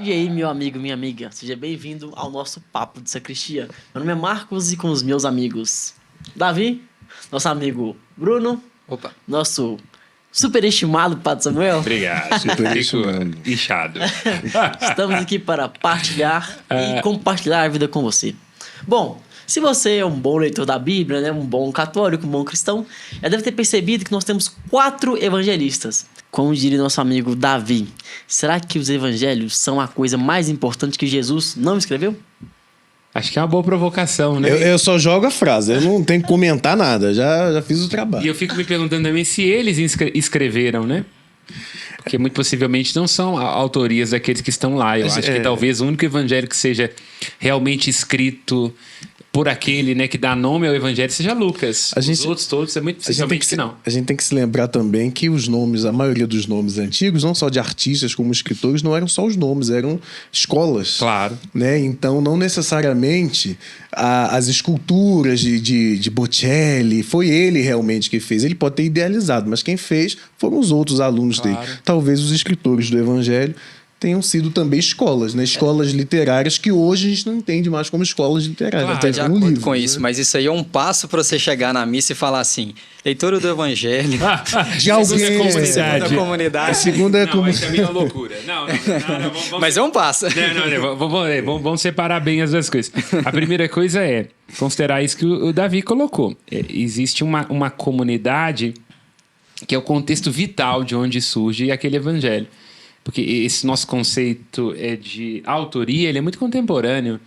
E aí, meu amigo, minha amiga, seja bem-vindo ao nosso Papo de Sacristia. Meu nome é Marcos e com os meus amigos Davi, nosso amigo Bruno, Opa. nosso superestimado Padre Samuel. Obrigado. Superestimado. Fico inchado. Estamos aqui para partilhar e compartilhar a vida com você. Bom, se você é um bom leitor da Bíblia, né, um bom católico, um bom cristão, já deve ter percebido que nós temos 4 evangelistas. Como diria nosso amigo Davi, será que os evangelhos são a coisa mais importante que Jesus não escreveu? Acho que é uma boa provocação, né? Eu só jogo a frase, eu não tenho que comentar nada, já fiz o trabalho. E eu fico me perguntando também se eles escreveram, né? Porque muito possivelmente não são autorias daqueles que estão lá. Eu acho que talvez o único evangelho que seja realmente escrito por aquele, né, que dá nome ao evangelho seja Lucas. Os outros todos é muito possivelmente que não. A gente tem que se lembrar também que os nomes, a maioria dos nomes antigos, não só de artistas como escritores, não eram só os nomes, eram escolas. Claro. Né? Então, não necessariamente as esculturas de Botticelli, foi ele realmente que fez. Ele pode ter idealizado, mas quem fez foram os outros alunos dele. Talvez os escritores do evangelho tenham sido também escolas, né? Escolas literárias que hoje a gente não entende mais como escolas literárias. Claro, até de como acordo livros, com né? isso, mas isso aí é um passo para você chegar na missa e falar assim, leitura do evangelho, De alguém. da comunidade. A segunda é Não, como... isso também é uma loucura. Não, vamos Mas é um passo. Vamos separar bem as duas coisas. A primeira coisa é considerar isso que o Davi colocou. Existe uma comunidade que é o contexto vital de onde surge aquele evangelho. Porque esse nosso conceito de autoria, ele é muito contemporâneo.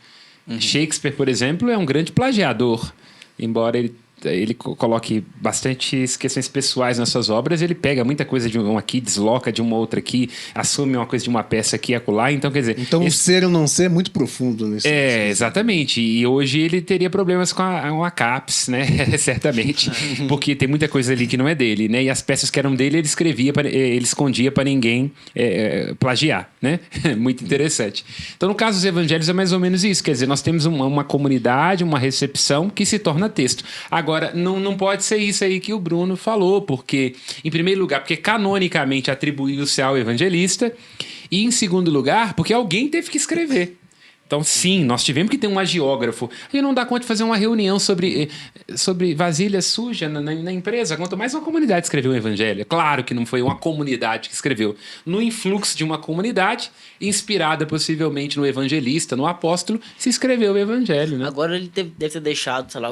Shakespeare, por exemplo, é um grande plagiador. Embora ele coloque bastante questões pessoais nas suas obras, ele pega muita coisa de uma aqui, desloca de uma outra aqui, assume uma coisa de uma peça aqui e acolá. Então, quer dizer... Então, o ser ou não ser é muito profundo nesse sentido. Exatamente. E hoje ele teria problemas com a CAPES, né? Certamente. Porque tem muita coisa ali que não é dele, né? E as peças que eram dele, ele escondia para ninguém plagiar, né? Muito interessante. Então, no caso dos evangelhos, é mais ou menos isso. Quer dizer, nós temos uma comunidade, uma recepção que se torna texto. Agora, não pode ser isso aí que o Bruno falou, porque, em primeiro lugar, porque canonicamente atribuiu-se ao evangelista, e em segundo lugar, porque alguém teve que escrever. Então, sim, nós tivemos que ter um agiógrafo. E não dá conta de fazer uma reunião sobre vasilha suja na empresa, quanto mais uma comunidade escreveu o evangelho. Claro que não foi uma comunidade que escreveu. No influxo de uma comunidade, inspirada possivelmente no evangelista, no apóstolo, se escreveu o evangelho, né? Agora ele deve ter deixado, sei lá,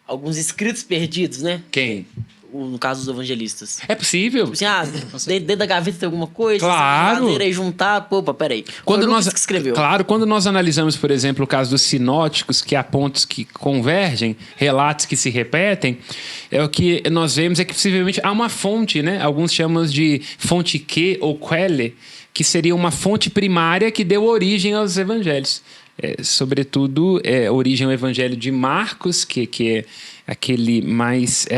alguns escritos perdidos, né? Quem? No caso dos evangelistas. É possível. Assim, dentro da gaveta tem alguma coisa, Claro. Aí juntar, peraí. Quando Foi o nós, Lucas que escreveu. Claro, quando nós analisamos, por exemplo, o caso dos sinóticos, que há pontos que convergem, relatos que se repetem, o que nós vemos é que possivelmente há uma fonte, né? Alguns chamam de fonte que ou quelle, que seria uma fonte primária que deu origem aos evangelhos. Sobretudo, origem ao evangelho de Marcos, que é aquele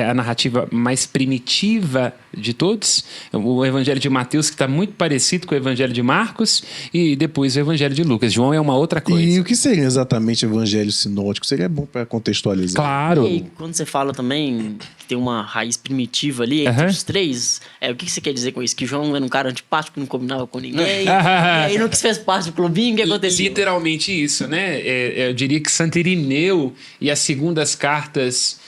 a narrativa mais primitiva de todos, o evangelho de Mateus, que está muito parecido com o evangelho de Marcos, e depois o evangelho de Lucas. João é uma outra coisa. E o que seria exatamente evangelho sinótico? Seria bom para contextualizar. Claro. E aí, quando você fala também que tem uma raiz primitiva ali entre os três, o que você quer dizer com isso? Que João era um cara antipático, que não combinava com ninguém, e aí não quis fez parte do clubinho, o que aconteceu? Literalmente isso, né? Eu diria que Santo Irineu e as segundas cartas,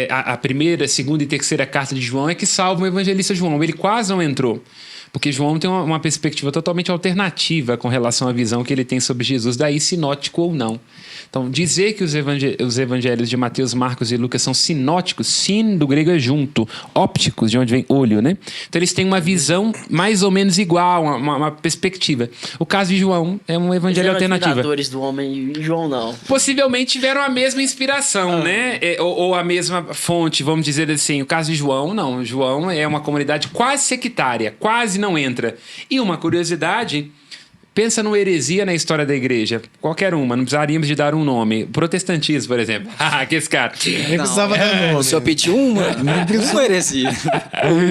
a primeira, segunda e terceira carta de João é que salvam o evangelista João. Ele quase não entrou. Porque João tem uma perspectiva totalmente alternativa com relação à visão que ele tem sobre Jesus, daí sinótico ou não. Então, dizer que os evangelhos de Mateus, Marcos e Lucas são sinóticos, sin do grego é junto, ópticos, de onde vem olho, né? Então, eles têm uma visão mais ou menos igual, uma perspectiva. O caso de João é um evangelho alternativo. Os admiradores do homem e João não. Possivelmente tiveram a mesma inspiração, né? Ou a mesma fonte, vamos dizer assim. O caso de João, não. João é uma comunidade quase sectária, quase não entra. E uma curiosidade... Pensa numa heresia na história da igreja. Qualquer uma, não precisaríamos de dar um nome. Protestantismo, por exemplo. Que esse cara. Nem precisava dar nome. O senhor pediu uma heresia.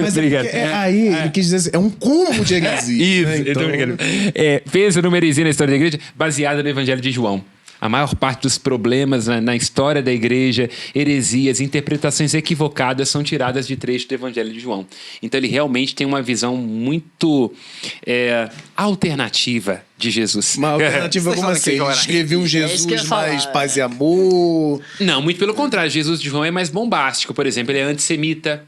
Mas aí ele quis dizer assim, é um combo de heresia. Isso, né? então... Pensa numa heresia na história da igreja baseada no evangelho de João. A maior parte dos problemas na história da igreja, heresias, interpretações equivocadas são tiradas de trecho do Evangelho de João. Então ele realmente tem uma visão muito alternativa de Jesus. Uma alternativa como assim? Ele escreveu um Jesus mais paz e amor. Não, muito pelo contrário. Jesus de João é mais bombástico, por exemplo. Ele é antissemita.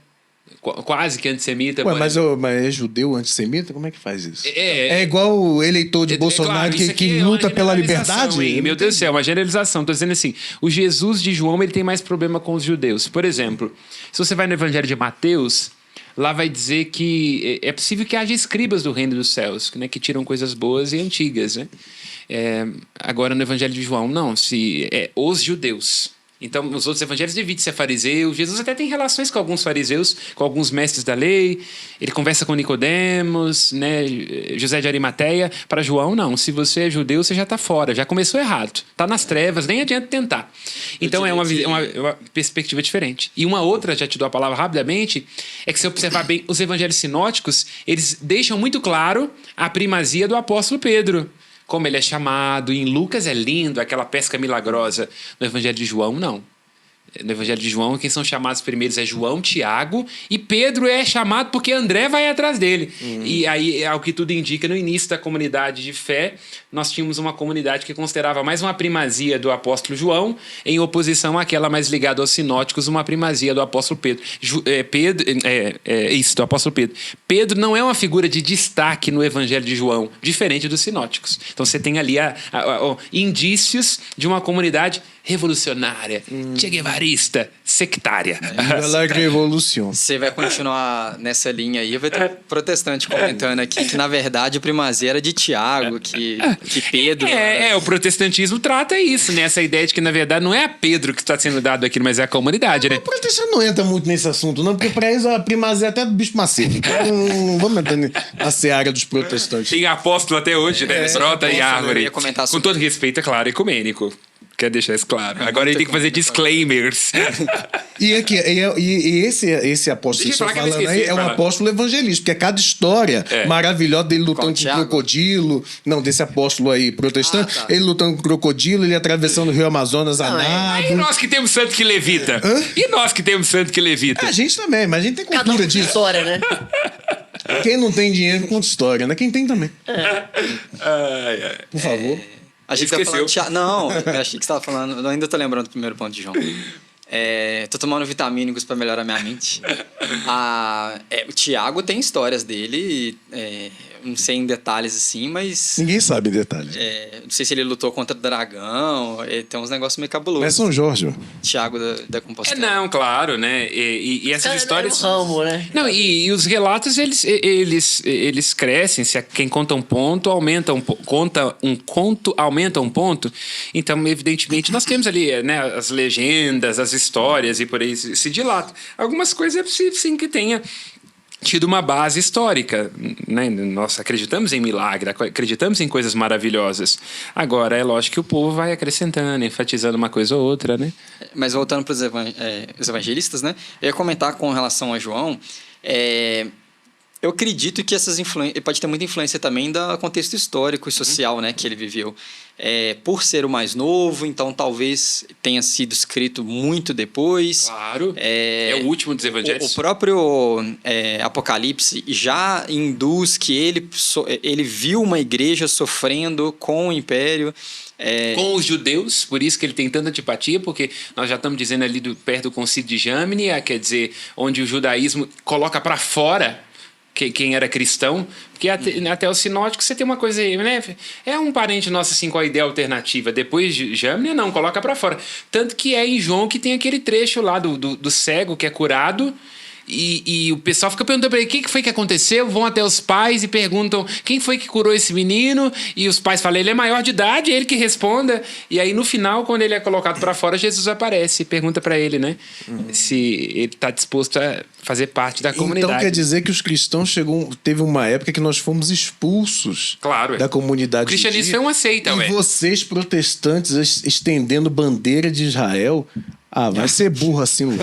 Quase que antissemita. Ué, mas é judeu antissemita? Como é que faz isso? É igual o eleitor de Bolsonaro claro, que luta pela liberdade? Meu Deus do céu, uma generalização. Estou dizendo assim, o Jesus de João ele tem mais problema com os judeus. Por exemplo, se você vai no Evangelho de Mateus, lá vai dizer que é possível que haja escribas do reino dos céus, né, que tiram coisas boas e antigas. Né? Agora no Evangelho de João, não, os judeus. Então, os outros evangelhos dividem-se a fariseu. Jesus até tem relações com alguns fariseus, com alguns mestres da lei. Ele conversa com Nicodemos, né? José de Arimateia. Para João, não. Se você é judeu, você já está fora. Já começou errado. Está nas trevas, nem adianta tentar. Então, é uma perspectiva diferente. E uma outra, já te dou a palavra rapidamente, é que se observar bem, os evangelhos sinóticos, eles deixam muito claro a primazia do apóstolo Pedro. Como ele é chamado, em Lucas é lindo, aquela pesca milagrosa. No Evangelho de João, não. No Evangelho de João, quem são chamados primeiros é João, Tiago, e Pedro é chamado porque André vai atrás dele. E aí, ao que tudo indica, no início da comunidade de fé, nós tínhamos uma comunidade que considerava mais uma primazia do apóstolo João, em oposição àquela mais ligada aos sinóticos, uma primazia do apóstolo Pedro. Do apóstolo Pedro. Pedro não é uma figura de destaque no Evangelho de João, diferente dos sinóticos. Então você tem ali indícios de uma comunidade revolucionária, Che Guevarista, sectária. La revolução. Você vai continuar nessa linha aí, vai ter protestante comentando aqui que, na verdade, a primazia era de Tiago, que Pedro... O protestantismo trata isso, né? Essa ideia de que, na verdade, não é a Pedro que está sendo dado aquilo, mas é a comunidade, né? O protestante não entra muito nesse assunto, não, porque para eles a primazia é até do bicho macedo. Então, vamos entrar na seara dos protestantes. Tem apóstolo até hoje, né? Brota e árvore. Com todo respeito, é claro, ecumênico. Quer deixar isso claro. Agora ele tem que fazer disclaimers. E esse apóstolo que você está falando aí é um apóstolo evangelista, porque cada história maravilhosa dele lutando com um crocodilo. Não, desse apóstolo aí protestante. Ele lutando com crocodilo, ele atravessando o rio Amazonas a nado. E nós que temos santo que levita? E nós que temos santo que levita? A gente também, mas a gente tem cultura disso. História, né? Quem não tem dinheiro conta história, né? Quem tem também. Por favor. Achei que você estava falando... Não, achei que você estava falando... Eu ainda tô lembrando do primeiro ponto de João. Tô tomando vitamínicos para melhorar minha mente. O Tiago tem histórias dele, não sei em detalhes assim, mas... Ninguém sabe em detalhes. Não sei se ele lutou contra o dragão, tem uns negócios meio cabulosos. Mas São Jorge. Tiago da Compostela. Não, claro, né? E essas histórias... Ramo, né? Não, e os relatos, eles crescem. Se quem conta um ponto, aumenta conta um conto, aumenta um ponto. Então, evidentemente, nós temos ali, né, as legendas, as histórias e por aí se dilata. Algumas coisas é possível, sim, que tenha tido uma base histórica, né? Nós acreditamos em milagre, acreditamos em coisas maravilhosas. Agora, é lógico que o povo vai acrescentando, enfatizando uma coisa ou outra, né? Mas voltando para os evangelistas, né? Eu ia comentar com relação a João, eu acredito que essas influências... Pode ter muita influência também do contexto histórico e social, né, que ele viveu. Por ser o mais novo, então talvez tenha sido escrito muito depois. Claro, é o último dos evangelhos. O próprio Apocalipse já induz que ele viu uma igreja sofrendo com o império. Com os judeus, por isso que ele tem tanta antipatia, porque nós já estamos dizendo ali perto do concílio de Jâmine, quer dizer, onde o judaísmo coloca para fora quem era cristão, porque até o sinótico você tem uma coisa aí, né? É um parente nosso assim com a ideia alternativa. Depois de Jâmine, não, coloca pra fora. Tanto que é em João que tem aquele trecho lá do cego que é curado. E o pessoal fica perguntando para ele o que foi que aconteceu, vão até os pais e perguntam quem foi que curou esse menino, e os pais falam, ele é maior de idade, é ele que responda. E aí no final, quando ele é colocado para fora, Jesus aparece e pergunta para ele, né, se ele está disposto a fazer parte da comunidade. Então quer dizer que os cristãos teve uma época que nós fomos expulsos da comunidade. O cristianismo foi uma seita, e vocês protestantes estendendo bandeira de Israel Ah, vai ser burro assim longe.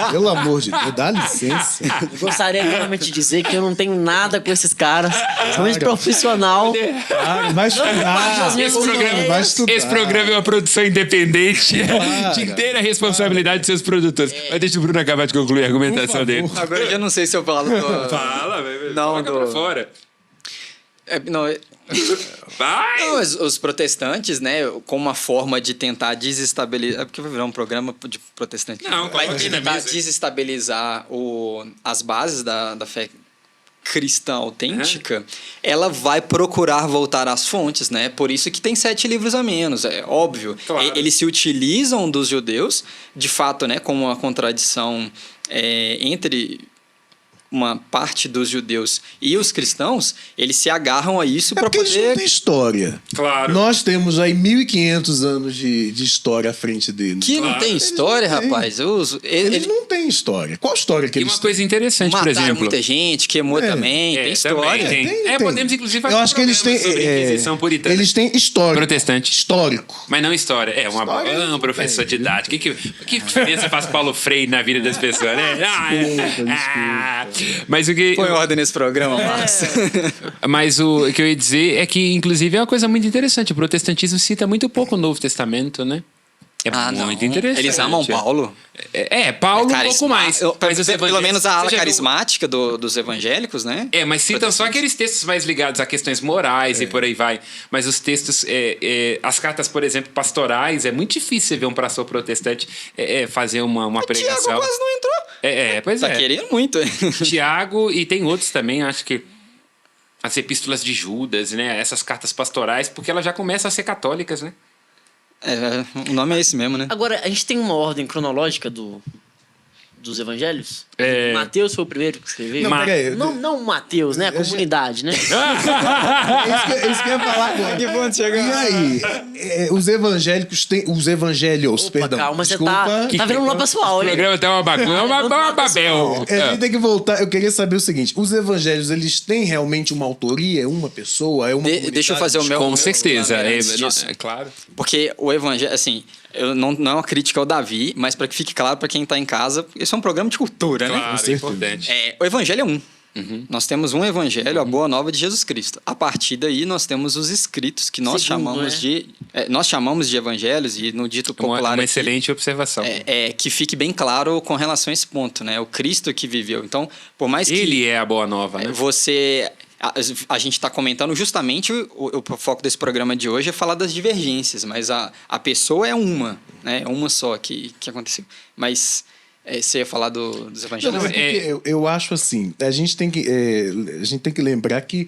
Pelo amor de Deus, dá licença. Eu gostaria realmente de dizer que eu não tenho nada com esses caras. Somente profissional. Ah, vai estudar. Vai estudar. Esse programa é uma produção independente de inteira responsabilidade de seus produtores. Mas deixa o Bruno acabar de concluir a argumentação dele. Agora eu já não sei se eu falo do... Fala, velho. Não, Coloca pra fora. Vai! Não, os protestantes, né, como uma forma de tentar desestabilizar... É porque vai virar um programa de protestante. Não, vai coloca aí na tentar mesa. desestabilizar as bases da fé cristã autêntica, ela vai procurar voltar às fontes, né? Por isso que tem 7 livros a menos, é óbvio. Claro. Eles se utilizam dos judeus, de fato, né, como uma contradição entre uma parte dos judeus e os cristãos, eles se agarram a isso para Porque eles não poder... têm história. Claro. Nós temos aí 1.500 anos de história à frente deles. Que não tem história, não têm. rapaz. Eles não têm história. Qual história que E eles uma têm? coisa interessante, por mataram exemplo. muita gente, queimou também, tem história. Também tem. Tem. Podemos inclusive fazer Eu acho que eles têm. sobre Inquisição puritana. Eles têm histórico. Protestante. Histórico. Mas não história. História eles Um não professor têm. didático. Que diferença faz Paulo Freire na vida das pessoas, né? Mas o que... Põe ordem nesse programa, Marcos. Mas o que eu ia dizer é que, inclusive, é uma coisa muito interessante. O protestantismo cita muito pouco o Novo Testamento, né? É muito interessante. Eles amam Paulo. Paulo um pouco mais. Mas os Pelo evangélicos- menos a ala Você já viu- carismática dos evangélicos, né? Mas citam só aqueles textos mais ligados a questões morais e por aí vai. Mas os textos, as cartas, por exemplo, pastorais, é muito difícil você ver um pastor protestante fazer uma pregação. Tiago quase não entrou. Pois Tá querendo muito. Tiago, e tem outros também, acho que as epístolas de Judas, né? Essas cartas pastorais, porque elas já começam a ser católicas, né? O nome é esse mesmo, né? Agora, a gente tem uma ordem cronológica dos evangelhos? É. Mateus foi o primeiro que escreveu? Não, peraí. Não Mateus, né? A comunidade, né? É isso que eu ia falar agora. Que bom E chegar. aí? Os evangélicos têm. Os evangelhos, Opa, perdão. calma, você desculpa. tá virando lá pessoal, O hein? programa tá uma bagunça, uma babel. A gente tem que voltar. Eu queria saber o seguinte: os evangelhos, eles têm realmente uma autoria? É uma pessoa? É uma Deixa eu fazer o meu. Com certeza, Disso. claro. Porque o evangelho, assim, não é uma crítica ao Davi, mas para que fique claro para quem tá em casa, isso é um programa de cultura, né? Claro, é importante. O evangelho é um. Nós temos um evangelho, a boa nova de Jesus Cristo. A partir daí, nós temos os escritos que nós chamamos de evangelhos, e no dito popular Uma aqui, excelente observação. que fique bem claro com relação a esse ponto, né? O Cristo que viveu. Então, por mais que Ele é a boa nova, né? a gente está comentando justamente o foco desse programa de hoje é falar das divergências, mas a pessoa é uma, né? É uma só que aconteceu. Mas você ia falar dos Não, evangelhos? mas porque eu acho assim, a gente tem que lembrar que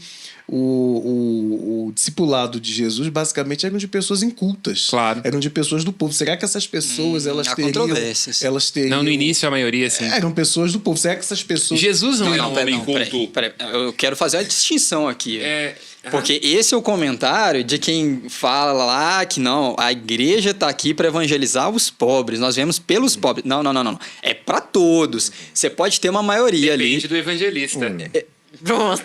o discipulado de Jesus basicamente eram de pessoas incultas. Claro. Eram de pessoas do povo. Será que essas pessoas há controvérsias. elas teriam... Não, no início a maioria, sim. Eram pessoas do povo. Será que essas pessoas... Jesus não é um homem peraí, culto. peraí. Eu quero fazer a distinção aqui. Aham. Porque esse é o comentário de quem fala lá que não, a igreja está aqui para evangelizar os pobres, nós vemos pelos pobres. Não. É para todos. Você pode ter uma maioria Depende ali. do evangelista. Pronto.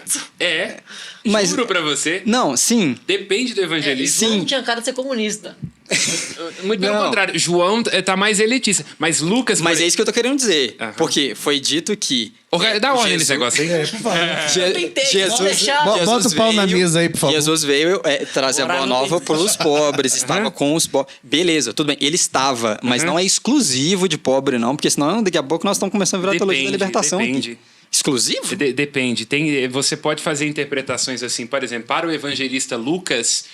Mas- Juro pra você. Não, sim. Depende do evangelista. João não tinha cara de ser comunista. Muito pelo Não. contrário. João tá mais elitista. Mas Lucas... Mas é isso que eu tô querendo dizer. Aham. Porque foi dito que. Dá ordem Jesus- nesse negócio aí. Por favor. Eu tentei, vamos deixar. Bota o pau na mesa aí, por favor. Jesus veio trazer a Morar boa no nova meio. para os pobres, estava com os pobres. Beleza, tudo bem. Ele estava, mas não é exclusivo de pobre, não, porque senão daqui a pouco nós estamos começando a virar a teologia da libertação. Depende. Aqui. Exclusivo? Depende. Você pode fazer interpretações assim. Por exemplo, para o evangelista Lucas,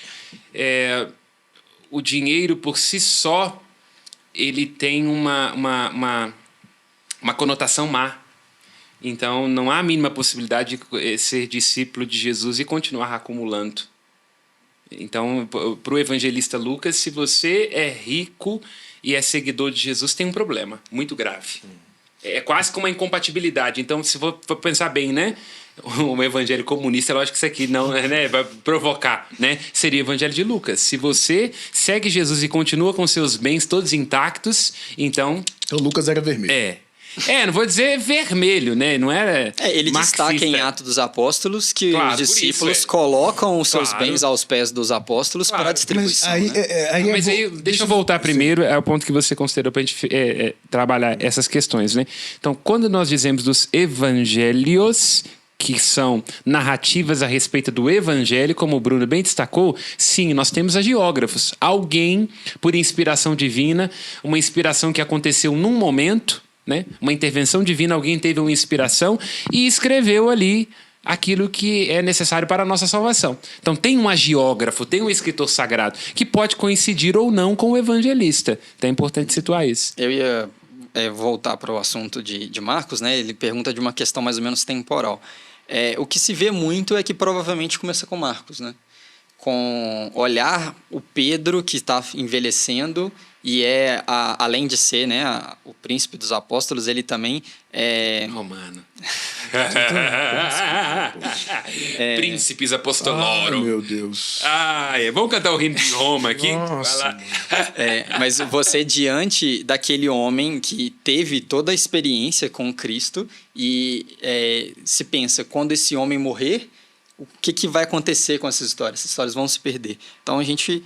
o dinheiro por si só ele tem uma conotação má. Então, não há a mínima possibilidade de ser discípulo de Jesus e continuar acumulando. Então, para o evangelista Lucas, se você é rico e é seguidor de Jesus, tem um problema muito grave. É quase como uma incompatibilidade. Então, se for pensar bem, né? O evangelho comunista, lógico que isso aqui não, né, vai provocar, né? Seria o evangelho de Lucas. Se você segue Jesus e continua com seus bens todos intactos, então... Então, Lucas era vermelho. não vou dizer vermelho, né? Não era Ele marxista. destaca em Atos dos Apóstolos que Claro, os por isso, discípulos colocam os seus Claro. bens aos pés dos apóstolos Claro. para Mas distribuição. aí, né? Mas aí, deixa eu voltar primeiro ao ponto que você considerou para a gente trabalhar essas questões, né? Então, quando nós dizemos dos evangelhos, que são narrativas a respeito do evangelho, como o Bruno bem destacou, sim, nós temos agiógrafos. Alguém, por inspiração divina, uma inspiração que aconteceu num momento, né? Uma intervenção divina, alguém teve uma inspiração e escreveu ali aquilo que é necessário para a nossa salvação. Então tem um agiógrafo, tem um escritor sagrado, que pode coincidir ou não com o evangelista. Então é importante situar isso. Eu ia voltar para o assunto de Marcos, né? Ele pergunta de uma questão mais ou menos temporal. O que se vê muito é que provavelmente começa com Marcos, né? Com olhar o Pedro que está envelhecendo e além de ser, né, o príncipe dos apóstolos, ele também é Romano. Príncipes apostolorum. meu Deus. Vamos cantar o hino de Roma aqui? Nossa, Vai lá. mas você diante daquele homem que teve toda a experiência com Cristo e se pensa, quando esse homem morrer, o que vai acontecer com essas histórias? Essas histórias vão se perder. Então a gente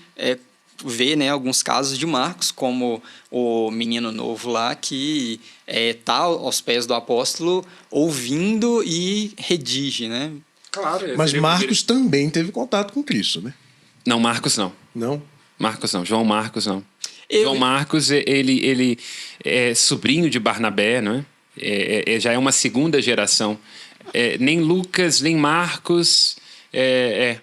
vê, né, alguns casos de Marcos, como o menino novo lá que está aos pés do apóstolo ouvindo e redige, né? Claro. Mas Marcos também teve contato com Cristo, né? Não, Marcos não. Não? Marcos não. João Marcos não. João Marcos, ele é sobrinho de Barnabé, não é? Já é uma segunda geração. Nem Lucas, nem Marcos...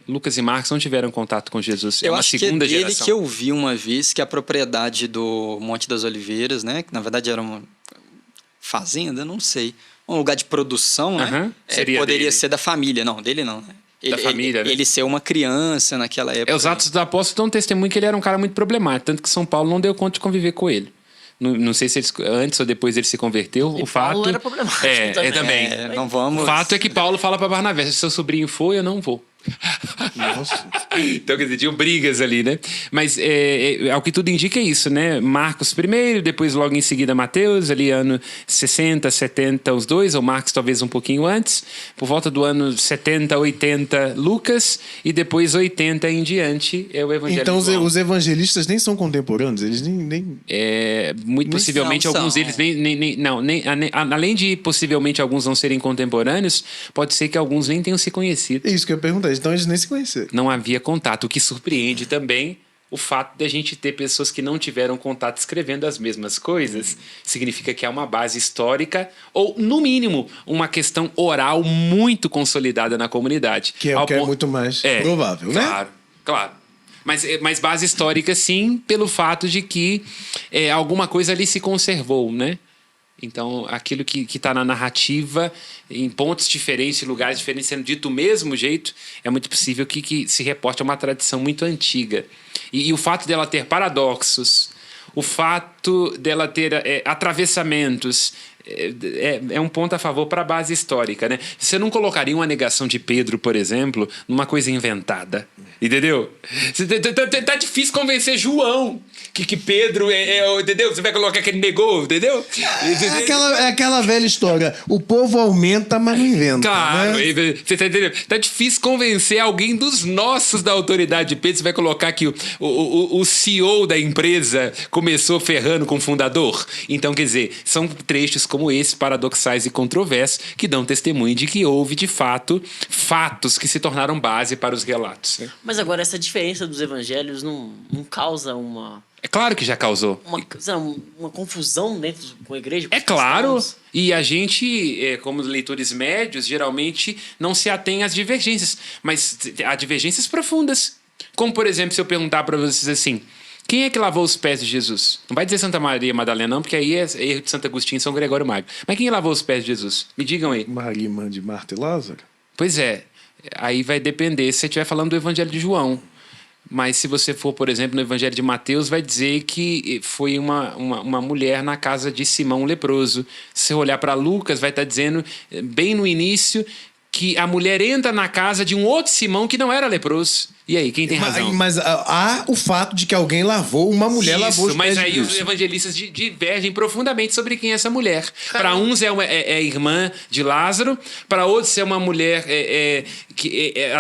Lucas e Marcos não tiveram contato com Jesus. Eu uma acho segunda que é dele geração. que eu vi uma vez que a propriedade do Monte das Oliveiras, né, que na verdade era uma fazenda, não sei, um lugar de produção, né, Seria poderia dele. ser da família, não, dele não, né? Família, né? Ele ser uma criança naquela época. Os Atos dos Apóstolos dão um testemunho que ele era um cara muito problemático, tanto que São Paulo não deu conta de conviver com ele. Não sei se antes ou depois ele se converteu. E o fato Paulo era problemático também. Não vamos... O fato é que Paulo fala para Barnabé: se seu sobrinho for, eu não vou. Nossa. Então, quer dizer, tinham brigas ali, né? Mas ao que tudo indica é isso, né? Marcos primeiro, depois logo em seguida Mateus, ali ano 60, 70 os dois, ou Marcos talvez um pouquinho antes, por volta do ano 70, 80 Lucas, e depois 80 em diante é o Evangelho Então de João. os evangelistas nem são contemporâneos, eles nem... Muito possivelmente não alguns são. deles além de possivelmente alguns não serem contemporâneos, pode ser que alguns nem tenham se conhecido. É isso que eu ia perguntar, então eles nem se conheceram. Não havia contato, o que surpreende também o fato de a gente ter pessoas que não tiveram contato escrevendo as mesmas coisas. Significa que há uma base histórica ou, no mínimo, uma questão oral muito consolidada na comunidade. Que é o que é muito mais provável, né? Claro. Mas base histórica, sim, pelo fato de que alguma coisa ali se conservou, né? Então, aquilo que está na narrativa, em pontos diferentes, em lugares diferentes, sendo dito do mesmo jeito, é muito possível que se reporte a uma tradição muito antiga. E o fato dela ter paradoxos, o fato dela ter atravessamentos, é um ponto a favor para a base histórica, né? Você não colocaria uma negação de Pedro, por exemplo, numa coisa inventada. Entendeu? Tá difícil convencer João que Pedro entendeu? Você vai colocar que ele negou, entendeu? É aquela velha história. O povo aumenta, mas não inventa. Claro, né? você tá entendendo? Tá difícil convencer alguém dos nossos da autoridade de Pedro. Você vai colocar que o CEO da empresa começou ferrando com o fundador. Então, quer dizer, são trechos como esse, paradoxais e controversos, que dão testemunho de que houve, de fato, fatos que se tornaram base para os relatos. Né? Mas agora, essa diferença dos evangelhos não causa uma É claro que já causou. uma confusão dentro com a igreja? É claro. E a gente, como leitores médios, geralmente não se atém às divergências. Mas há divergências profundas. Como, por exemplo, se eu perguntar para vocês assim: quem é que lavou os pés de Jesus? Não vai dizer Santa Maria Madalena, não, porque aí é erro de Santo Agostinho e São Gregório Magno. Mas quem lavou os pés de Jesus? Me digam aí. Maria, irmã de Marta e Lázaro? Pois é. Aí vai depender se você estiver falando do Evangelho de João. Mas se você for, por exemplo, no Evangelho de Mateus, vai dizer que foi uma mulher na casa de Simão o leproso. Se você olhar para Lucas, vai estar dizendo, bem no início, que a mulher entra na casa de um outro Simão que não era leproso. E aí, quem tem razão? Mas há o fato de que alguém lavou, uma mulher lavou os mas pés de aí Cristo. os evangelistas divergem profundamente sobre quem é essa mulher. Para uns é irmã de Lázaro, para outros é uma mulher que é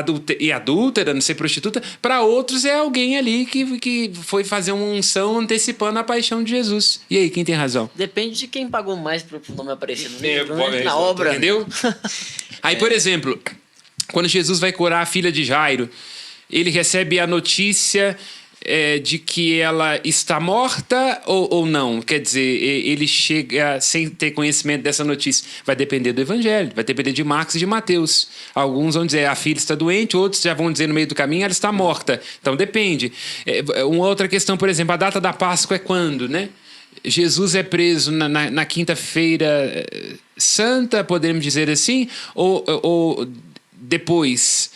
adúltera, não sei, prostituta. Para outros é alguém ali que foi fazer uma unção antecipando a paixão de Jesus. E aí, quem tem razão? Depende de quem pagou mais pro nome aparecer no livro, né? Na obra. Entendeu? Aí, por exemplo, quando Jesus vai curar a filha de Jairo, ele recebe a notícia de que ela está morta ou não? Quer dizer, ele chega sem ter conhecimento dessa notícia. Vai depender do evangelho, vai depender de Marcos e de Mateus. Alguns vão dizer a filha está doente, outros já vão dizer no meio do caminho ela está morta. Então depende. Uma outra questão, por exemplo, a data da Páscoa é quando, né? Jesus é preso na quinta-feira santa, podemos dizer assim, ou depois?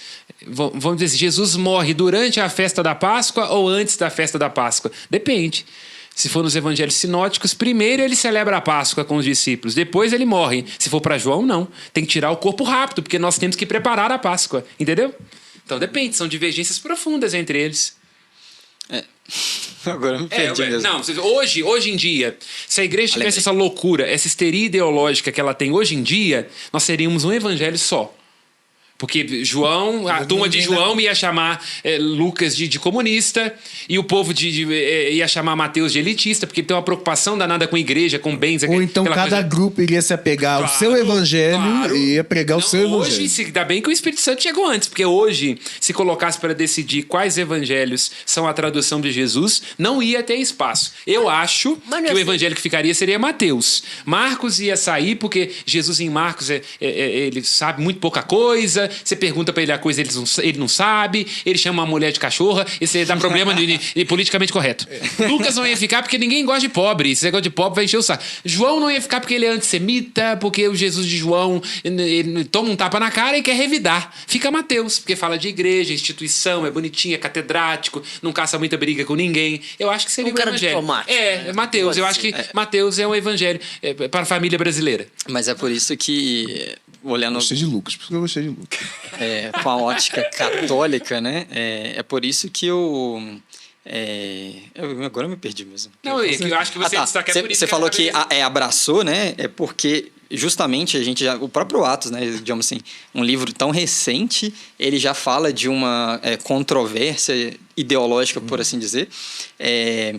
Vamos dizer assim, Jesus morre durante a festa da Páscoa ou antes da festa da Páscoa? Depende. Se for nos evangelhos sinóticos, primeiro ele celebra a Páscoa com os discípulos, depois ele morre. Se for para João, não. Tem que tirar o corpo rápido, porque nós temos que preparar a Páscoa. Entendeu? Então depende, são divergências profundas entre eles. Agora eu me perdi mesmo. Não, hoje em dia, se a igreja tivesse essa loucura, essa histeria ideológica que ela tem hoje em dia, nós seríamos um evangelho só. Porque João, a turma de João ia chamar Lucas de comunista e o povo ia chamar Mateus de elitista, porque tem uma preocupação danada com a igreja, com bens. Ou então cada grupo iria se apegar ao seu evangelho e ia pregar o seu evangelho. Hoje, ainda bem que o Espírito Santo chegou antes, porque hoje, se colocasse para decidir quais evangelhos são a tradução de Jesus, não ia ter espaço. Eu acho que o evangelho que ficaria seria Mateus. Marcos ia sair, porque Jesus em Marcos ele sabe muito pouca coisa. Você pergunta pra ele a coisa, ele não sabe. Ele chama uma mulher de cachorra. Isso dá problema de politicamente correto. Lucas não ia ficar porque ninguém gosta de pobre. Esse negócio de pobre vai encher o saco. João não ia ficar porque ele é antissemita, porque o Jesus de João ele toma um tapa na cara e quer revidar. Fica Mateus, porque fala de igreja, instituição, é bonitinho, é catedrático, não caça muita briga com ninguém. Eu acho que seria um evangelho. Mateus. Eu acho que Mateus é um evangelho para a família brasileira. Mas é por isso que... Olhando... Gostei de Lucas, porque eu gostei de Lucas. Com a ótica católica, né? É por isso que agora eu me perdi mesmo. Não, eu acho que você destaca por isso. Você falou que abraçou, né? É porque justamente o próprio Atos, né? Digamos assim, um livro tão recente, ele já fala de uma controvérsia ideológica, por assim dizer.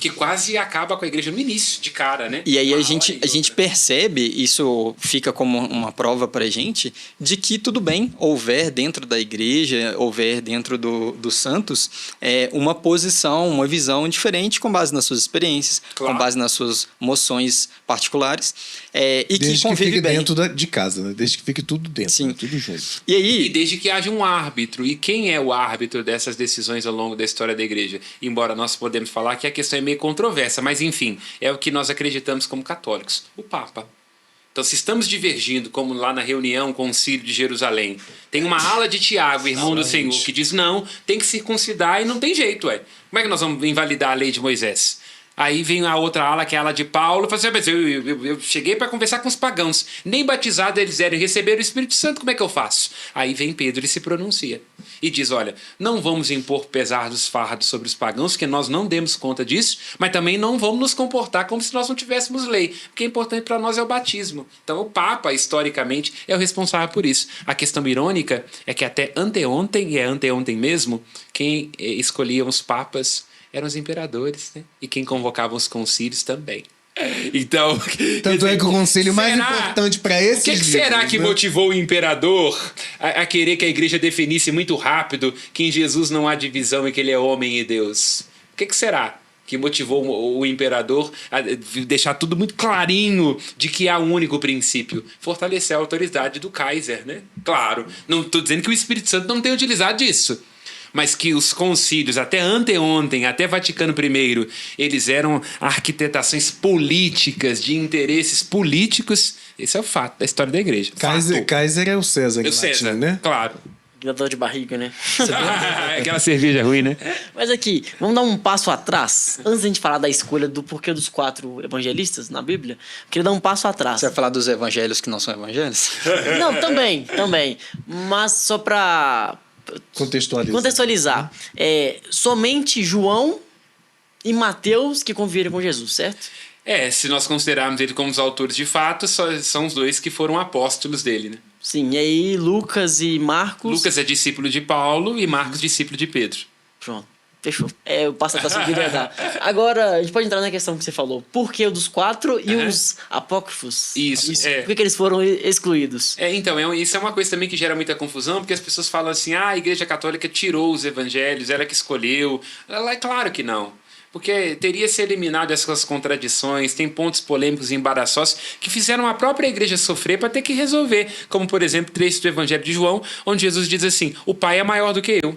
Que quase acaba com a igreja no início, de cara, né? E aí a gente percebe, isso fica como uma prova pra gente, de que tudo bem, houver dentro da igreja, houver dentro dos santos, uma posição, uma visão diferente com base nas suas experiências, com base nas suas moções particulares, e desde que convive fique bem. Dentro de casa, né? Desde que fique tudo dentro, sim. Né? Tudo junto. E desde que haja um árbitro. E quem é o árbitro dessas decisões ao longo da história da igreja? Embora nós podemos falar que a questão é meio controversa, mas enfim, é o que nós acreditamos como católicos, o Papa. Então, se estamos divergindo, como lá na reunião, concílio de Jerusalém, tem uma ala de Tiago, irmão do Senhor, que diz, não, tem que circuncidar e não tem jeito, Como é que nós vamos invalidar a lei de Moisés? Aí vem a outra ala, que é a ala de Paulo, e fala assim, mas eu cheguei para conversar com os pagãos, nem batizados eles eram e receberam o Espírito Santo, como é que eu faço? Aí vem Pedro e se pronuncia e diz, olha, não vamos impor pesar dos fardos sobre os pagãos, porque nós não demos conta disso, mas também não vamos nos comportar como se nós não tivéssemos lei, porque o importante para nós é o batismo. Então o Papa, historicamente, é o responsável por isso. A questão irônica é que até anteontem, e é anteontem mesmo, quem escolhia os papas eram os imperadores, né? E quem convocava os concílios também. Então, tanto é que o conselho mais importante para esses o que será que motivou o imperador a querer que a igreja definisse muito rápido que em Jesus não há divisão e que ele é homem e Deus? O que será que motivou o imperador a deixar tudo muito clarinho de que há um único princípio? Fortalecer a autoridade do Kaiser, né? Claro, não estou dizendo que o Espírito Santo não tem utilizado disso, mas que os concílios, até anteontem, até Vaticano I, eles eram arquitetações políticas, de interesses políticos. Esse é o fato da história da igreja. Kaiser é o César, o César, latim, né? Claro. Dá dor de barriga, né? Aquela cerveja ruim, né? Mas aqui, vamos dar um passo atrás. Antes de a gente falar da escolha do porquê dos 4 evangelistas na Bíblia, eu queria dar um passo atrás. Você vai falar dos evangelhos que não são evangelhos? Não, também. Mas só pra contextualizar. Somente João e Mateus que conviveram com Jesus, certo? Se nós considerarmos ele como os autores de fato, são os 2 que foram apóstolos dele, né? Sim, e aí Lucas e Marcos... Lucas é discípulo de Paulo e Marcos discípulo de Pedro. Pronto, fechou. Eu passo atrás que eu queria dar. Agora, a gente pode entrar na questão que você falou. Por que o dos 4 e os apócrifos? Isso. Por que eles foram excluídos? Então, isso é uma coisa também que gera muita confusão, porque as pessoas falam assim, a Igreja Católica tirou os evangelhos, ela que escolheu. É claro que não. Porque teria se eliminado essas contradições, tem pontos polêmicos e embaraçosos que fizeram a própria igreja sofrer para ter que resolver. Como, por exemplo, o trecho do Evangelho de João, onde Jesus diz assim, o Pai é maior do que eu.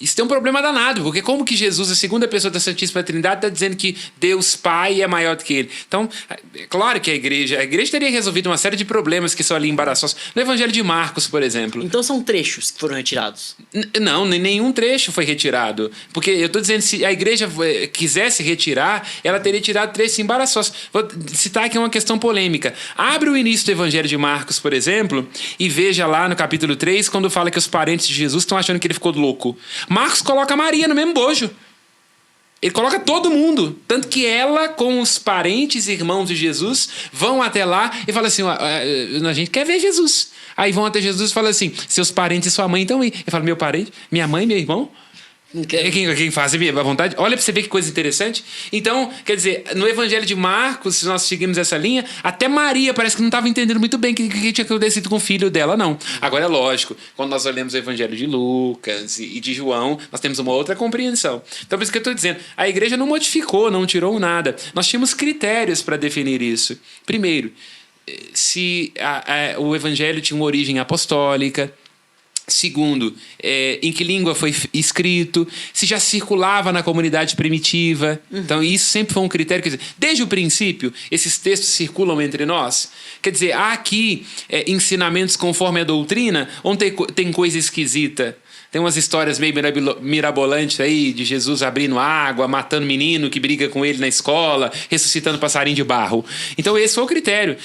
Isso tem um problema danado, porque como que Jesus, a segunda pessoa da Santíssima Trindade, está dizendo que Deus Pai é maior do que ele? Então, é claro que a igreja teria resolvido uma série de problemas que são ali embaraçosos. No Evangelho de Marcos, por exemplo. Então são trechos que foram retirados? Não, nenhum trecho foi retirado. Porque eu estou dizendo, se a igreja quisesse retirar, ela teria tirado trechos embaraçosos. Vou citar aqui uma questão polêmica. Abre o início do Evangelho de Marcos, por exemplo, e veja lá no capítulo 3, quando fala que os parentes de Jesus estão achando que ele ficou louco. Marcos coloca Maria no mesmo bojo. Ele coloca todo mundo. Tanto que ela, com os parentes e irmãos de Jesus, vão até lá e falam assim, a gente quer ver Jesus. Aí vão até Jesus e falam assim, seus parentes e sua mãe estão aí. Ele fala, meu parente, minha mãe e meu irmão? Quem faz a vontade? Olha para você ver que coisa interessante. Então, quer dizer, no Evangelho de Marcos, se nós seguimos essa linha, até Maria parece que não estava entendendo muito bem o que tinha acontecido com o filho dela, não. Agora, é lógico, quando nós olhamos o Evangelho de Lucas e de João, nós temos uma outra compreensão. Então, por isso que eu estou dizendo, a igreja não modificou, não tirou nada. Nós tínhamos critérios para definir isso. Primeiro, se o Evangelho tinha uma origem apostólica. Segundo, em que língua foi escrito, se já circulava na comunidade primitiva. Então, isso sempre foi um critério. Quer dizer, desde o princípio, esses textos circulam entre nós. Quer dizer, há aqui ensinamentos conforme a doutrina, onde tem coisa esquisita. Tem umas histórias meio mirabolantes aí, de Jesus abrindo água, matando menino que briga com ele na escola, ressuscitando passarinho de barro. Então esse foi o critério.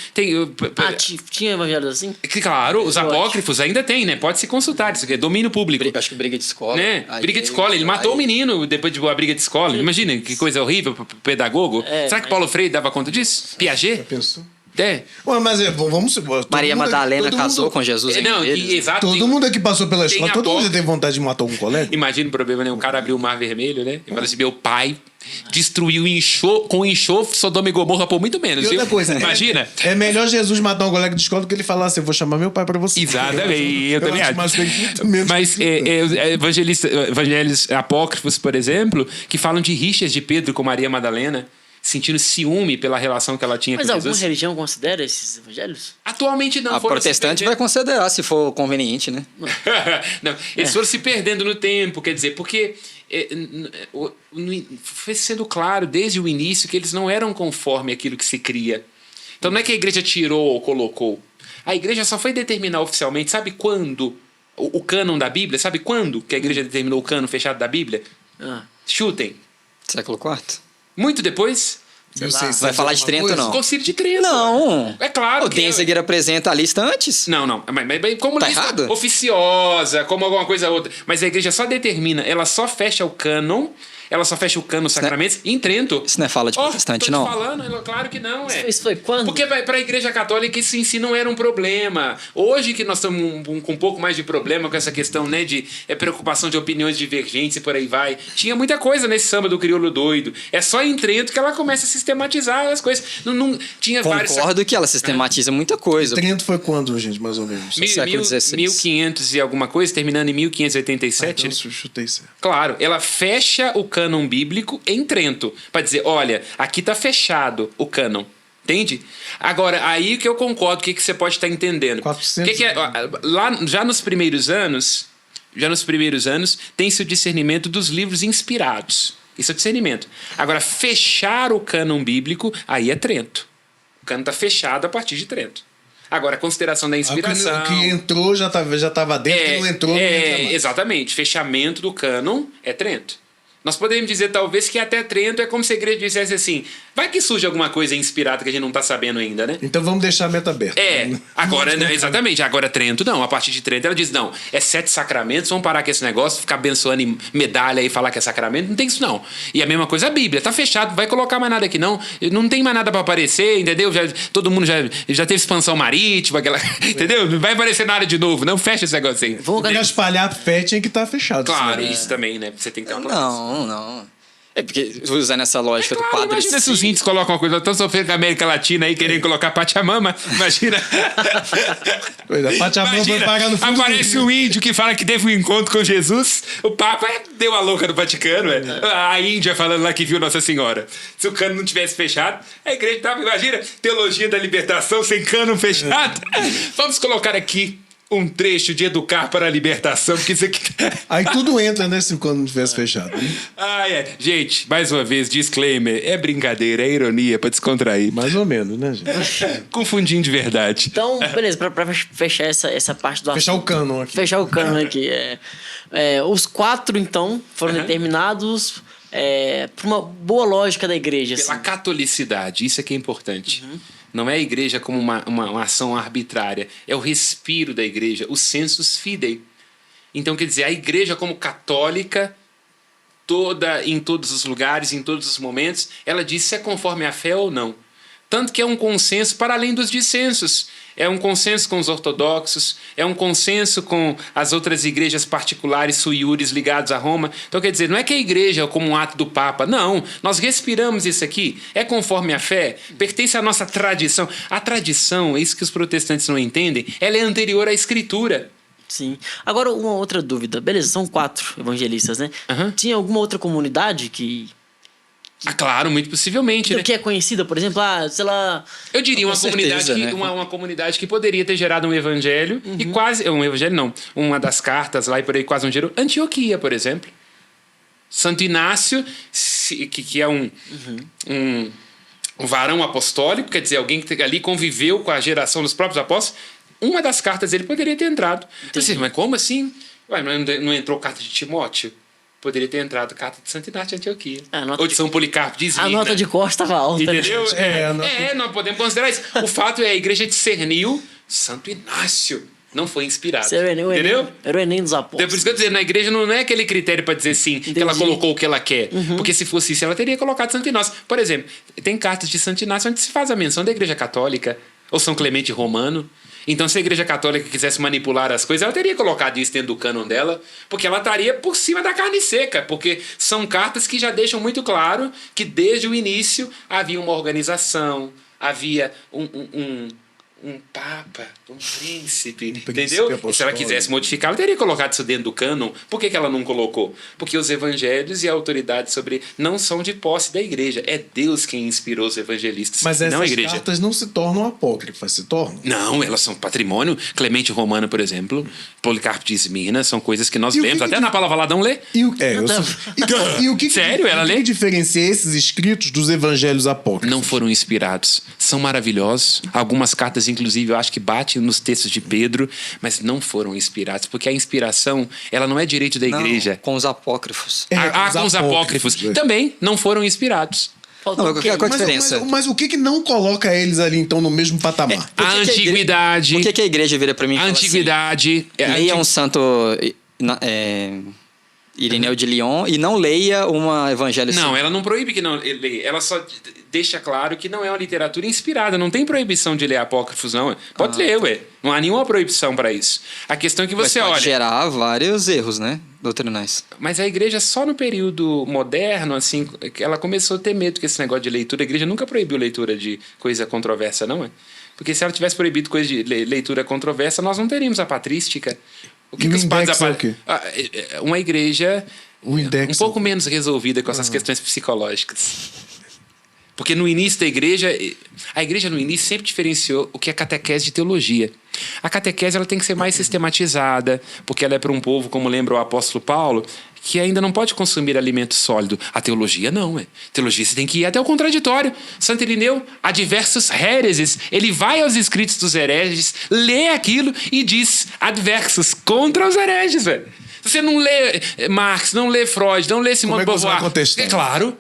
Tinha evangelhos assim? Claro, os apócrifos ainda tem, né? Pode se consultar, isso aqui é domínio público. Acho que briga de escola. Né? Briga de escola, ele matou o menino depois de uma briga de escola. Imagina, que coisa horrível pro pedagogo. Será que Paulo Freire dava conta disso? Piaget? Já pensou? Ué, mas vamos supor. Maria Madalena casou com Jesus. Exato. Todo mundo aqui passou pela escola, todo mundo tem vontade de matar algum colega. Imagina o problema, né? O cara abriu o Mar Vermelho, né? E fala assim: meu pai destruiu com enxofre Sodoma e Gomorra por muito menos. E outra coisa, imagina. É melhor Jesus matar um colega de escola do que ele falar assim: eu vou chamar meu pai pra você. Exatamente. Eu também acho. Mas evangelhos apócrifos, por exemplo, que falam de rixas de Pedro com Maria Madalena, sentindo ciúme pela relação que ela tinha com Jesus. Mas alguma religião considera esses evangelhos? Atualmente não. A protestante vai considerar, se for conveniente, né? Não, eles foram se perdendo no tempo, quer dizer, porque foi sendo claro desde o início que eles não eram conforme aquilo que se cria. Então não é que a igreja tirou ou colocou. A igreja só foi determinar oficialmente, sabe quando? O cânon da Bíblia, sabe quando que a igreja determinou o cânon fechado da Bíblia? Chutem. Século IV? Muito depois? Vai falar de Trento, não? Concílio de Trento. Não. É claro. O Denziger apresenta a lista antes? Não. Mas como tá lista errado? Oficiosa, como alguma coisa outra. Mas a igreja só determina, ela só fecha o cânon, ela só fecha o cânon, os sacramentos, em Trento. Isso não é fala de protestante, não? Claro que não. Isso foi quando? Porque para a igreja católica isso em si não era um problema. Hoje que nós estamos com um pouco mais de problema com essa questão, né, de preocupação de opiniões divergentes e por aí vai. Tinha muita coisa nesse samba do crioulo doido. É só em Trento que ela começa a sistematizar as coisas. Tinha Concordo que ela sistematiza muita coisa. Trento foi quando, gente, mais ou menos? Século XVI. 1500 e alguma coisa, terminando em 1587. Então, chutei certo. Claro, ela fecha o cânon bíblico em Trento, para dizer, olha, aqui está fechado o cânon. Entende? Agora, aí que eu concordo, o que você pode estar entendendo. 400. Lá, já nos primeiros anos, tem-se o discernimento dos livros inspirados. Isso é o discernimento. Agora, fechar o cânon bíblico, aí é Trento. O cânon está fechado a partir de Trento. Agora, a consideração da inspiração... O que entrou já estava dentro, o que não entrou não entra mais. Exatamente. Fechamento do cânon é Trento. Nós podemos dizer, talvez, que até Trento é como se a igreja dissesse assim, vai que surge alguma coisa inspirada que a gente não está sabendo ainda, né? Então vamos deixar a meta aberta. Agora, exatamente, agora Trento não, a partir de Trento ela diz, não, é 7 sacramentos, vamos parar com esse negócio, ficar abençoando medalha e falar que é sacramento, não tem isso não. E a mesma coisa a Bíblia, tá fechado, não vai colocar mais nada aqui não tem mais nada para aparecer, entendeu? Todo mundo já teve expansão marítima, entendeu? Não vai aparecer nada de novo, não fecha esse negócio aí. Para espalhar a fé tinha que estar fechado. Claro, isso também, né? Você tem que ter uma promessa. Não. É porque, usando essa lógica do padre... Imagina se os índios colocam uma coisa tão sofrendo com a América Latina aí, querendo colocar Pachamama. Imagina. Pois é, Pachamama vai pagar no fundo. Aparece um índio que fala que teve um encontro com Jesus. O Papa deu a louca do Vaticano. A Índia falando lá que viu Nossa Senhora. Se o cano não tivesse fechado, a igreja tava... Imagina, teologia da libertação sem cano fechado. Vamos colocar aqui um trecho de Educar para a Libertação, porque isso aqui... Aí tudo entra, né, se quando não tivesse fechado. Gente, mais uma vez, disclaimer, é brincadeira, é ironia, para descontrair. Mais ou menos, né, gente? Confundindo de verdade. Então, beleza, pra fechar essa parte do Fechar assunto. o cânon aqui. Fechar o cânon aqui. Os 4, então, foram determinados por uma boa lógica da igreja. Pela assim. catolicidade, isso é que é importante. Não é a igreja como uma ação arbitrária, é o respiro da igreja, o sensus fidei. Então, quer dizer, a igreja como católica, em todos os lugares, em todos os momentos, ela diz se é conforme a fé ou não. Tanto que é um consenso para além dos dissensos. É um consenso com os ortodoxos, é um consenso com as outras igrejas particulares suiures ligados a Roma. Então, quer dizer, não é que a igreja é como um ato do Papa. Não, nós respiramos isso aqui. É conforme a fé, pertence à nossa tradição. A tradição, é isso que os protestantes não entendem, ela é anterior à Escritura. Sim. Agora, uma outra dúvida. Beleza, são 4 evangelistas, né? Tinha alguma outra comunidade que... Claro, muito possivelmente, né? Que é conhecida, por exemplo, sei lá... Eu diria uma certeza, comunidade, né? uma comunidade que poderia ter gerado um evangelho e quase... Um evangelho não, uma das cartas lá e por aí quase não gerou. Antioquia, por exemplo. Santo Inácio, que é um varão apostólico, quer dizer, alguém que ali conviveu com a geração dos próprios apóstolos, uma das cartas dele poderia ter entrado. Assim, mas como assim? Ué, não entrou carta de Timóteo? Poderia ter entrado carta de Santo Inácio de Antioquia. Ou de São Policarpo de Esmirna. A nota de cor estava alta. Entendeu? Né? Nós podemos considerar isso. O fato é a igreja discerniu Santo Inácio. Não foi inspirado. Entendeu? Era o Enem dos É apóstolos. por isso que eu dizer, na igreja não é aquele critério para dizer sim, que ela colocou o que ela quer. Porque se fosse isso, ela teria colocado Santo Inácio. Por exemplo, tem cartas de Santo Inácio onde se faz a menção da igreja católica ou São Clemente Romano. Então, se a igreja católica quisesse manipular as coisas, ela teria colocado isso dentro do cânon dela, porque ela estaria por cima da carne seca, porque são cartas que já deixam muito claro que desde o início havia uma organização, havia um papa, um príncipe, entendeu? E se ela quisesse modificar, ela teria colocado isso dentro do cânon. Por que ela não colocou? Porque os evangelhos e a autoridade sobre não são de posse da igreja. É Deus quem inspirou os evangelistas, mas não a essas igreja. cartas não se tornam apócrifas, se tornam? Não, elas são patrimônio. Clemente Romano, por exemplo, Policarpo de Esmirna, são coisas que nós lemos. Até na Palavra Ladão lê. Sério, ela lê? O que diferencia esses escritos dos evangelhos apócrifos? Não foram inspirados. São maravilhosos. Algumas cartas, inclusive, eu acho que batem nos textos de Pedro, mas não foram inspirados, porque a inspiração, ela não é direito da igreja. Com os apócrifos. Com os apócrifos. Também não foram inspirados. Qual a diferença? Mas o que não coloca eles ali, então, no mesmo patamar? A antiguidade. Por que a igreja vira para mim e fala antiguidade. leia um santo Irineu de Lyon e não leia uma evangelho. Não, ela não proíbe que não leia. Ela só deixa claro que não é uma literatura inspirada. Não tem proibição de ler apócrifos, não. Pode ler, ué. Não há nenhuma proibição para isso. A questão é que você olha... Pode gerar vários erros, né? Doutrinais. Mas a igreja, só no período moderno, assim, ela começou a ter medo com esse negócio de leitura. A igreja nunca proibiu leitura de coisa controversa, não é? Porque se ela tivesse proibido coisa de leitura controversa, nós não teríamos a patrística. O que os padres uma igreja um pouco menos resolvida com essas questões psicológicas. Porque no início da igreja, a igreja no início sempre diferenciou o que é catequese de teologia. A catequese ela tem que ser mais sistematizada, porque ela é para um povo, como lembra o apóstolo Paulo, que ainda não pode consumir alimento sólido. A teologia não, é. Teologia você tem que ir até o contraditório. Santo Irineu, há diversos héreses. Ele vai aos escritos dos hereges, lê aquilo e diz adversos contra os hereges, velho. Você não lê Marx, não lê Freud, não lê Simone de Beauvoir. É claro.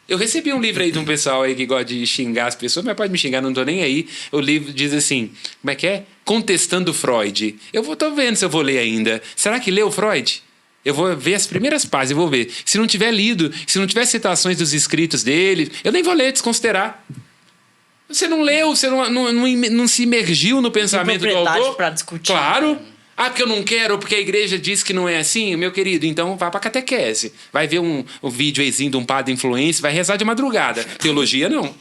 Eu recebi um livro aí de um pessoal aí que gosta de xingar as pessoas, mas pode me xingar, não tô nem aí. O livro diz assim, como é que é? Contestando Freud. Tô vendo se eu vou ler ainda. Será que leu Freud? Eu vou ver as primeiras páginas, eu vou ver. Se não tiver lido, se não tiver citações dos escritos dele, eu nem vou ler, desconsiderar. Você não leu, você não se imergiu no pensamento do autor? Para discutir. Claro. Ah, porque eu não quero, porque a igreja diz que não é assim, meu querido, então vá pra catequese. Vai ver um vídeo de um padre influencer, vai rezar de madrugada. Teologia não.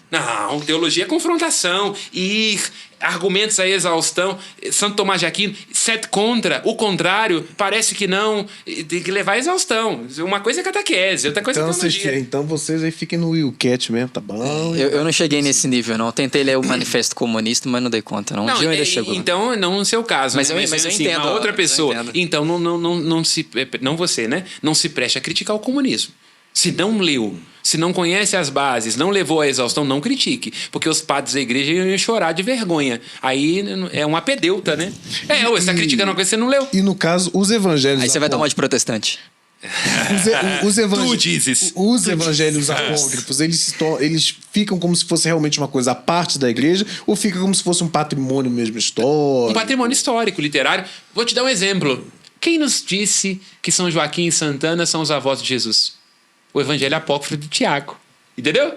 Não, teologia é confrontação, argumentos à exaustão. Santo Tomás de Aquino, contra, o contrário, parece que não, tem que levar à exaustão. Uma coisa é catequese, outra coisa é teologia. Então vocês aí fiquem no Will Cat mesmo, tá bom? Eu não cheguei nesse nível, não. Eu tentei ler o Manifesto Comunista, mas não dei conta, não. Um dia ainda chegou. Então, não no seu caso. Mas né? eu assim, entendo. Uma outra pessoa. Então, não você, né? Não se preste a criticar o comunismo. Se não leu, se não conhece as bases, não levou à exaustão, não critique. Porque os padres da igreja iam chorar de vergonha. Aí é uma pedeuta, né? Você está criticando uma coisa que você não leu. E no caso, os evangelhos... Aí você vai tomar de protestante. Os dizes. Os evangelhos apócrifos, eles ficam como se fosse realmente uma coisa à parte da igreja ou fica como se fosse um patrimônio mesmo histórico? Um patrimônio histórico, literário. Vou te dar um exemplo. Quem nos disse que São Joaquim e Santana são os avós de Jesus? O evangelho apócrifo de Tiago. Entendeu?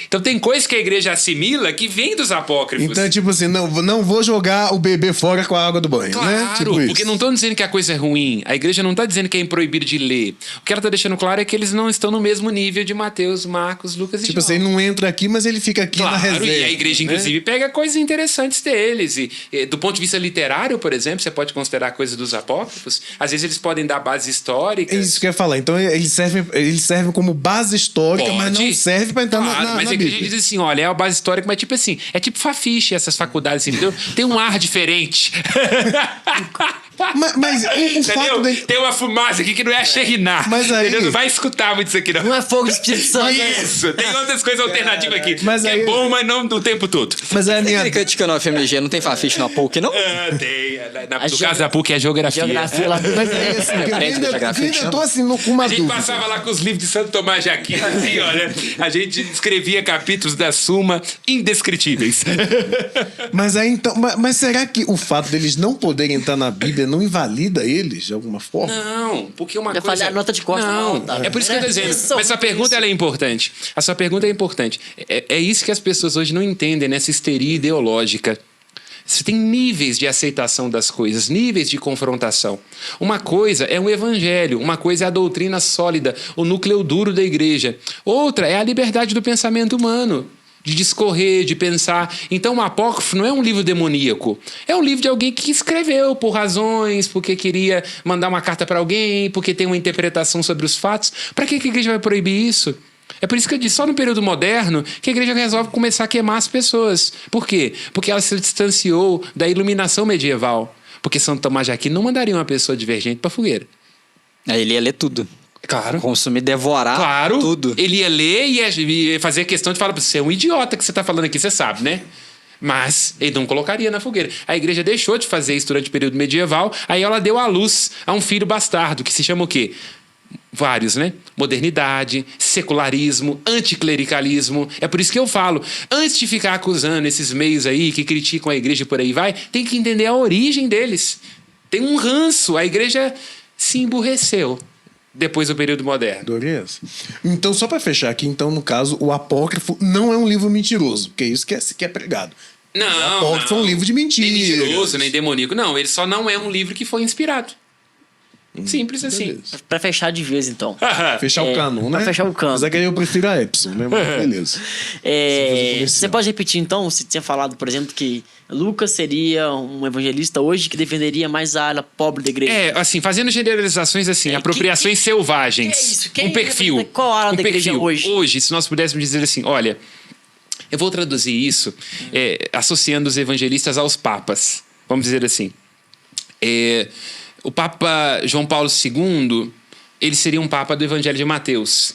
Então tem coisas que a igreja assimila que vem dos apócrifos. Então, tipo assim, não vou jogar o bebê fora com a água do banho, claro, né? Tipo porque isso. não estão dizendo que a coisa é ruim. A igreja não está dizendo que é proibido de ler. O que ela está deixando claro é que eles não estão no mesmo nível de Mateus, Marcos, Lucas e Tipo João. assim, ele não entra aqui, mas ele fica aqui na reserva. E a igreja, inclusive, pega coisas interessantes deles. E do ponto de vista literário, por exemplo, você pode considerar coisas dos apócrifos. Às vezes eles podem dar bases históricas. É isso que eu ia falar. Então, eles servem como base histórica, mas não serve para entrar na mas a igreja Bíblia. diz assim, olha, é a base histórica, mas tipo assim, é tipo Fafiche, essas faculdades, assim, entendeu? Tem um ar diferente. Mas o fato dele... Tem uma fumaça aqui que não é a Xeriná. Mas aí... Não vai escutar muito isso aqui, não. Não é fogo do Espírito Santo. Isso, tem outras coisas alternativas aqui. Mas que aí... é bom, mas não do tempo todo. Mas aí a minha... Você criticando a FMG, não tem Fafiche na PUC, não? Tem. No caso da PUC é geografia. Geografia lá. Mas é isso, eu ainda tô assim, com uma A gente dúvida. passava lá com os livros de Santo Tomás de Aquino, assim, olha. A gente escrevia capítulos da Suma indescritíveis. Mas aí então... Mas será que o fato deles não poderem entrar na Bíblia não invalida eles de alguma forma? Não, porque uma Eu coisa... falei, a nota de corte não, tá é por isso que eu tô dizendo. Mas essa pergunta ela é importante. A sua pergunta é importante. É isso que as pessoas hoje não entendem, nessa histeria ideológica. Você tem níveis de aceitação das coisas, níveis de confrontação. Uma coisa é o evangelho, uma coisa é a doutrina sólida, o núcleo duro da igreja. Outra é a liberdade do pensamento humano, de discorrer, de pensar. Então o apócrifo não é um livro demoníaco. É um livro de alguém que escreveu por razões, porque queria mandar uma carta para alguém, porque tem uma interpretação sobre os fatos. Para que a igreja vai proibir isso? É por isso que eu disse, só no período moderno que a igreja resolve começar a queimar as pessoas. Por quê? Porque ela se distanciou da iluminação medieval. Porque Santo Tomás de Aquino não mandaria uma pessoa divergente para a fogueira. Aí ele ia ler tudo. Claro. Consumir, devorar tudo. Ele ia ler e ia fazer questão de falar, você é um idiota que você está falando aqui, você sabe, né? Mas ele não colocaria na fogueira. A igreja deixou de fazer isso durante o período medieval, aí ela deu à luz a um filho bastardo, que se chama o quê? Vários, né? Modernidade, secularismo, anticlericalismo. É por isso que eu falo, antes de ficar acusando esses meios aí que criticam a igreja e por aí vai, tem que entender a origem deles. Tem um ranço. A igreja se emburreceu depois do período moderno. Adorei. Então, só para fechar aqui, então, no caso, o apócrifo não é um livro mentiroso, porque é isso que é pregado. Não, o apócrifo é um livro de mentira. Nem mentiroso, nem demoníaco. Não, ele só não é um livro que foi inspirado. Simples assim. Pra fechar de vez, então. Fechar o cano, né? Pra fechar o cano. Mas é que aí eu prefiro a Epson, né? Mas beleza. Você pode repetir, então? Você tinha falado, por exemplo, que Lucas seria um evangelista hoje que defenderia mais a área pobre da igreja. Assim, fazendo generalizações assim, apropriações selvagens. Que é isso? Um perfil. Qual a área da igreja hoje? Hoje, se nós pudéssemos dizer assim, olha, Eu vou traduzir isso associando os evangelistas aos papas. Vamos dizer assim. O Papa João Paulo II, ele seria um papa do Evangelho de Mateus.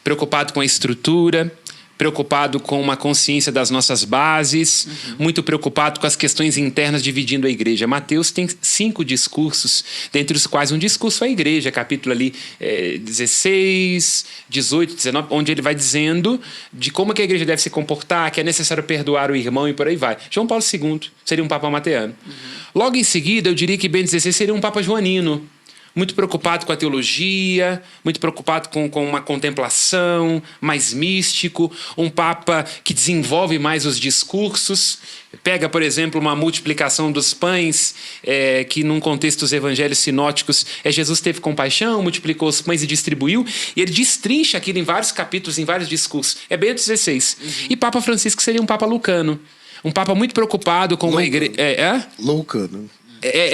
Preocupado com a estrutura, preocupado com uma consciência das nossas bases, muito preocupado com as questões internas dividindo a igreja. Mateus tem 5 discursos, dentre os quais um discurso à igreja, capítulo ali 16, 18, 19, onde ele vai dizendo de como que a igreja deve se comportar, que é necessário perdoar o irmão e por aí vai. João Paulo II seria um papa mateano. Logo em seguida, eu diria que Bento XVI seria um papa joanino, muito preocupado com a teologia, muito preocupado com uma contemplação, mais místico, um papa que desenvolve mais os discursos. Pega, por exemplo, uma multiplicação dos pães, que num contexto dos evangelhos sinóticos, Jesus teve compaixão, multiplicou os pães e distribuiu, e ele destrincha aquilo em vários capítulos, em vários discursos. É Bento XVI. E Papa Francisco seria um papa lucano, um papa muito preocupado com uma igreja... Loucano.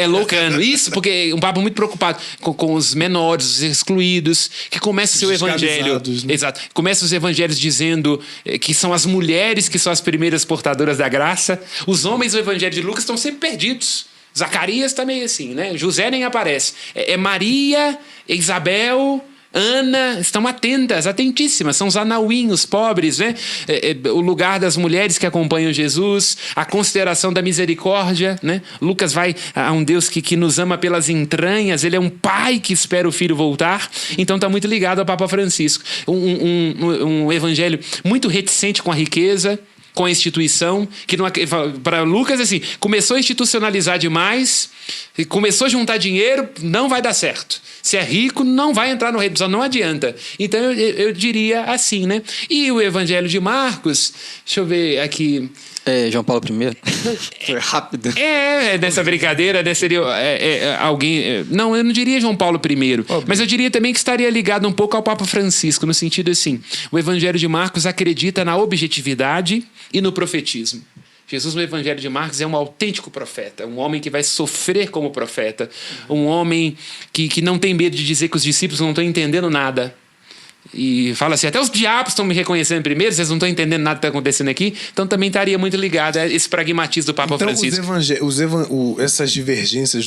Loucano, isso, porque um papa muito preocupado com os menores, os excluídos, que começa o seu evangelho. Né? Exato. Começa os evangelhos dizendo que são as mulheres que são as primeiras portadoras da graça. Os homens do evangelho de Lucas estão sempre perdidos. Zacarias está meio assim, né? José nem aparece. Maria, Isabel, Ana, estão atentíssimas, são os anauinhos pobres, né? O lugar das mulheres que acompanham Jesus, a consideração da misericórdia, né? Lucas vai a um Deus que nos ama pelas entranhas, ele é um pai que espera o filho voltar, então está muito ligado ao Papa Francisco. Um evangelho muito reticente com a riqueza, com a instituição, que para Lucas, assim, começou a institucionalizar demais, começou a juntar dinheiro, não vai dar certo. Se é rico, não vai entrar no reino, não adianta. Então, eu diria assim, né? E o Evangelho de Marcos, deixa eu ver aqui... João Paulo I? Foi rápido. Nessa brincadeira, né, seria alguém... Não, eu não diria João Paulo I, mas eu diria também que estaria ligado um pouco ao Papa Francisco, no sentido assim, o Evangelho de Marcos acredita na objetividade e no profetismo. Jesus no Evangelho de Marcos é um autêntico profeta, um homem que vai sofrer como profeta, um homem que não tem medo de dizer que os discípulos não estão entendendo nada. E fala assim, até os diabos estão me reconhecendo primeiro, vocês não estão entendendo nada que está acontecendo aqui, então também estaria muito ligado a esse pragmatismo do Papa Francisco. Essas divergências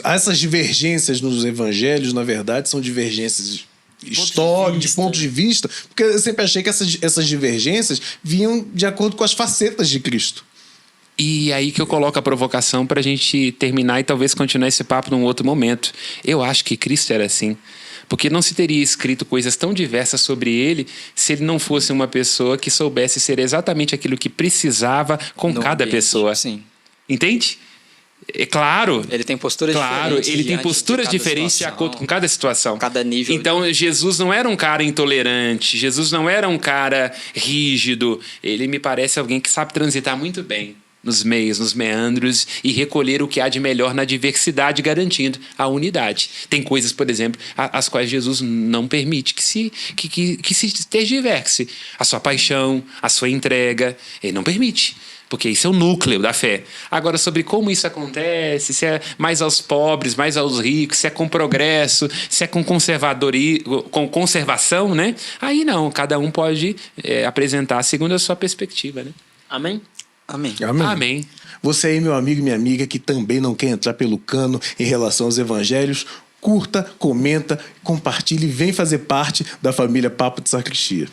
essas divergências nos evangelhos, na verdade, são divergências históricas, de ponto de vista, porque eu sempre achei que essas divergências vinham de acordo com as facetas de Cristo. E aí que eu coloco a provocação para a gente terminar e talvez continuar esse papo num outro momento. Eu acho que Cristo era assim. Porque não se teria escrito coisas tão diversas sobre ele se ele não fosse uma pessoa que soubesse ser exatamente aquilo que precisava com cada pessoa. Sim. Entende? É claro. Ele tem posturas diferentes. Claro, ele tem posturas diferentes de acordo com cada situação. Cada nível. Então, Jesus não era um cara intolerante, Jesus não era um cara rígido. Ele me parece alguém que sabe transitar muito bem nos meios, nos meandros e recolher o que há de melhor na diversidade, garantindo a unidade. Tem coisas, por exemplo, as quais Jesus não permite que se tergiverse. A sua paixão, a sua entrega, ele não permite. Porque isso é o núcleo da fé. Agora, sobre como isso acontece, se é mais aos pobres, mais aos ricos, se é com progresso, se é com com conservação, né? Aí não, cada um pode apresentar segundo a sua perspectiva, né? Amém? Amém. Amém. Você aí, meu amigo e minha amiga, que também não quer entrar pelo cano em relação aos evangelhos, curta, comenta, compartilhe e vem fazer parte da família Papo de Sacristia.